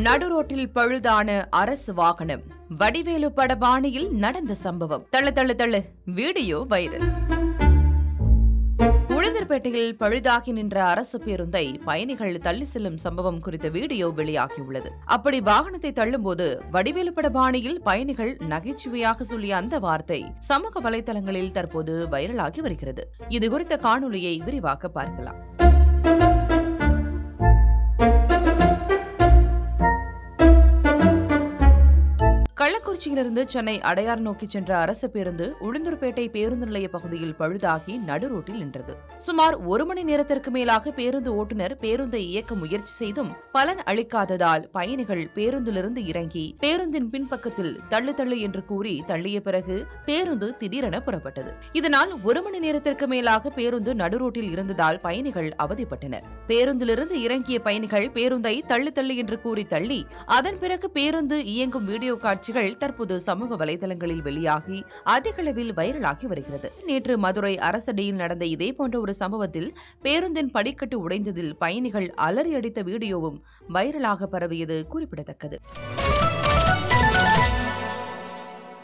நடுரோட்டில் பழுதான அரசு வாகனம். வடிவேலு படபாணியில் நடந்த சம்பவம். தள்ளு வீடியோ வைரல். உளுந்தூர்பேட்டையில் பழுதாகி நின்ற அரசு பேருந்தை பயணிகள் தள்ளி செல்லும் சம்பவம் குறித்த வீடியோ வெளியாகியுள்ளது. அப்படி வாகனத்தை தள்ளும்போது வடிவேலு படபாணியில் பயணிகள் நகைச்சுவையாக சொல்லிய அந்த வார்த்தை சமூக வலைதளங்களில் தற்போது வைரலாகி வருகிறது. இது குறித்த காணொலியை விரிவாக பார்க்கலாம். கள்ளக்குறிச்சியிலிருந்து சென்னை அடையார் நோக்கி சென்ற அரசு பேருந்து உளுந்தூர்பேட்டை பேருந்து நிலைய பகுதியில் பழுதாகி நடுரோட்டில் நின்றது. சுமார் 1 மணி நேரத்திற்கு மேலாக பேருந்து ஓட்டுநர் பேருந்தை இயக்க முயற்சி செய்தும் பலன் அளிக்காததால் பயணிகள் பேருந்திலிருந்து இறங்கி பேருந்தின் பின்பக்கத்தில் தள்ளு என்று கூறி தள்ளிய பிறகு பேருந்து திடீரென புறப்பட்டது. இதனால் 1 மணி நேரத்திற்கு மேலாக பேருந்து நடுரோட்டில் இருந்ததால் பயணிகள் அவதிப்பட்டனர். பேருந்திலிருந்து இறங்கிய பயணிகள் பேருந்தை தள்ளு என்று கூறி தள்ளி அதன் பிறகு பேருந்து இயங்கும் வீடியோ காட்சி தற்போது சமூக வலைதளங்களில் வெளியாகி அதிகளவில் வைரலாகி வருகிறது. நேற்று மதுரை அரசடியில் நடந்த இதே போன்ற ஒரு சம்பவத்தில் பேருந்தின் படிக்கட்டு உடைந்ததில் பயணிகள் அலறி அடித்த வீடியோவும் வைரலாக பரவியது குறிப்பிடத்தக்கது.